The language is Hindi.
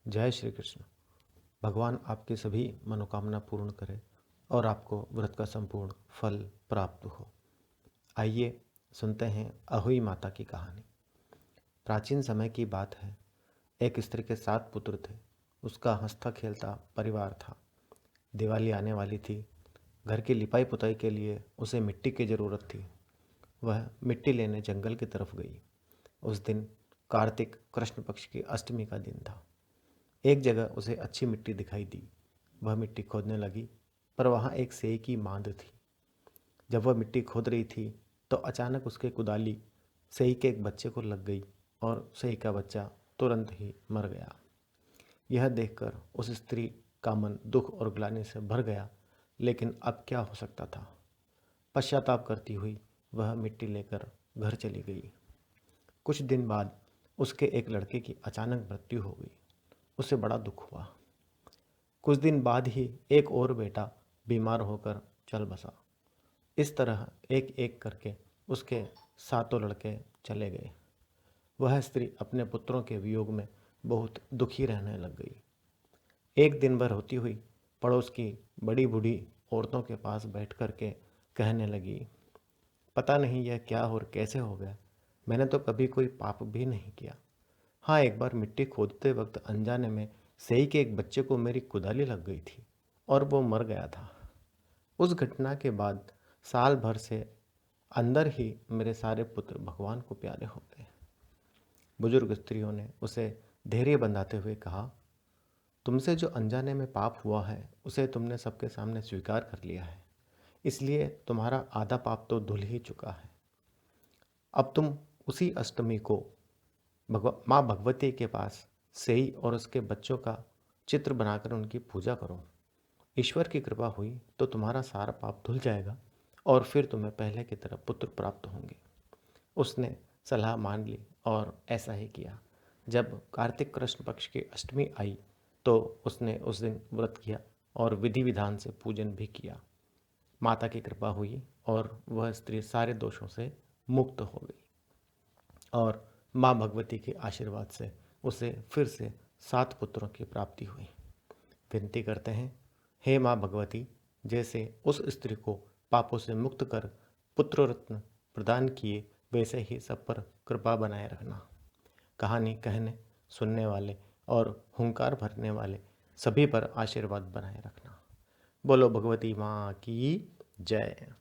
जय श्री कृष्ण। भगवान आपकी सभी मनोकामना पूर्ण करे और आपको व्रत का संपूर्ण फल प्राप्त हो। आइए सुनते हैं अहोई माता की कहानी। प्राचीन समय की बात है। एक स्त्री के 7 पुत्र थे। उसका हंसता खेलता परिवार था। दिवाली आने वाली थी। घर की लिपाई पुताई के लिए उसे मिट्टी की ज़रूरत थी। वह मिट्टी लेने जंगल की तरफ गई। उस दिन कार्तिक कृष्ण पक्ष की अष्टमी का दिन था। एक जगह उसे अच्छी मिट्टी दिखाई दी। वह मिट्टी खोदने लगी, पर वहाँ एक सेई की मांद थी। जब वह मिट्टी खोद रही थी तो अचानक उसके कुदाली सेई के एक बच्चे को लग गई और सेई का बच्चा तुरंत ही मर गया। यह देखकर उस स्त्री का मन दुख और ग्लानि से भर गया, लेकिन अब क्या हो सकता था। पश्चाताप करती हुई वह मिट्टी लेकर घर चली गई। कुछ दिन बाद उसके एक लड़के की अचानक मृत्यु हो गई। उसे बड़ा दुख हुआ। कुछ दिन बाद ही एक और बेटा बीमार होकर चल बसा। इस तरह एक एक करके उसके 7 लड़के चले गए। वह स्त्री अपने पुत्रों के वियोग में बहुत दुखी रहने लग गई। एक दिन भर होती हुई पड़ोस की बड़ी बूढ़ी औरतों के पास बैठ कर के कहने लगी, पता नहीं यह क्या और कैसे हो गया। मैंने तो कभी कोई पाप भी नहीं किया। हाँ, एक बार मिट्टी खोदते वक्त अनजाने में सेई के एक बच्चे को मेरी कुदाली लग गई थी और वो मर गया था। उस घटना के बाद साल भर से अंदर ही मेरे सारे पुत्र भगवान को प्यारे हो गए। बुजुर्ग स्त्रियों ने उसे धैर्य बंधाते हुए कहा, तुमसे जो अनजाने में पाप हुआ है उसे तुमने सबके सामने स्वीकार कर लिया है, इसलिए तुम्हारा आधा पाप तो धुल ही चुका है। अब तुम उसी अष्टमी को माँ भगवती के पास सेई और उसके बच्चों का चित्र बनाकर उनकी पूजा करो। ईश्वर की कृपा हुई तो तुम्हारा सारा पाप धुल जाएगा और फिर तुम्हें पहले की तरह पुत्र प्राप्त होंगे। उसने सलाह मान ली और ऐसा ही किया। जब कार्तिक कृष्ण पक्ष की अष्टमी आई तो उसने उस दिन व्रत किया और विधि विधान से पूजन भी किया। माता की कृपा हुई और वह स्त्री सारे दोषों से मुक्त हो गई और माँ भगवती के आशीर्वाद से उसे फिर से 7 पुत्रों की प्राप्ति हुई। विनती करते हैं, हे माँ भगवती, जैसे उस स्त्री को पापों से मुक्त कर पुत्र रत्न प्रदान किए, वैसे ही सब पर कृपा बनाए रखना। कहानी कहने, सुनने वाले और हुंकार भरने वाले सभी पर आशीर्वाद बनाए रखना। बोलो भगवती माँ की जय।